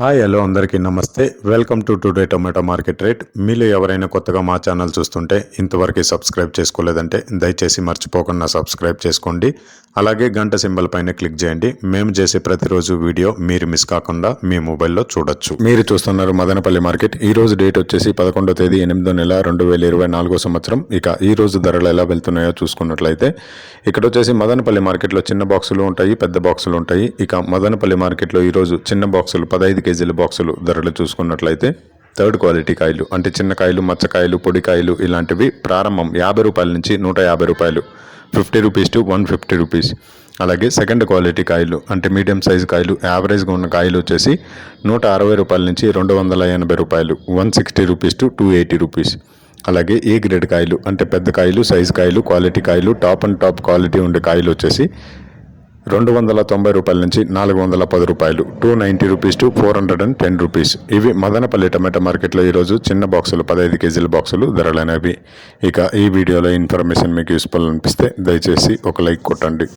Hi hello అందరికీ నమస్తే. Welcome to today tomato market rate. మీలో ఎవరైనా కొత్తగా మా ఛానల్ చూస్తుంటే ఇంతవరకు సబ్స్క్రైబ్ చేసుకోలేదంటే దయచేసి మర్చిపోకుండా సబ్స్క్రైబ్ చేసుకోండి. అలాగే గంట సింబల్ పైన క్లిక్ చేయండి. మేము చేసే ప్రతిరోజు వీడియో మీరు మిస్ కాకుండా మీ మొబైల్లో చూడొచ్చు. మీరు చూస్తున్నారు మదనపల్లి మార్కెట్. ఈ రోజు డేట్ వచ్చేసి 11వ తేదీ 8వ నెల 2024 సంవత్సరం. ఇక ఈ రోజు ధరలు ఎలా వెళ్తున్నాయో చూసుకున్నట్లయితే ఇక్కడ వచ్చేసి మదనపల్లి మార్కెట్లో చిన్న బాక్సులు ఉంటాయి, పెద్ద బాక్సులు ఉంటాయి. ఇక మదనపల్లి మార్కెట్లో ఈరోజు చిన్న బాక్సులు 15 కేజీల బాక్సులు ధరలు చూసుకున్నట్లయితే థర్డ్ క్వాలిటీ కాయలు అంటే చిన్న కాయలు, మచ్చకాయలు, పొడికాయలు ఇలాంటివి ప్రారంభం 50 రూపాయల నుంచి 150 రూపాయలు, 50 రూపీస్ టు 150 రూపీస్. అలాగే సెకండ్ క్వాలిటీ కాయలు అంటే మీడియం సైజు కాయలు, యావరేజ్గా ఉన్న కాయలు వచ్చేసి 160 రూపాయల నుంచి 280 రూపాయలు, 160 రూపీస్ టు 280 రూపీస్. అలాగే ఏ గ్రేడ్ కాయలు అంటే పెద్ద కాయలు, సైజు కాయలు, క్వాలిటీ కాయలు, టాప్ అండ్ టాప్ క్వాలిటీ ఉండే కాయలు వచ్చేసి 290 రూపాయల నుంచి 410 రూపాయలు, 290 రూపీస్ టు 410 రూపీస్. ఇవి మదనపల్లి టమాటా మార్కెట్లో ఈరోజు చిన్న బాక్సులు 15 కేజీల బాక్సులు ధరలనేవి. ఇక ఈ వీడియోలో ఇన్ఫర్మేషన్ మీకు యూస్ఫుల్ అనిపిస్తే దయచేసి ఒక లైక్ కొట్టండి.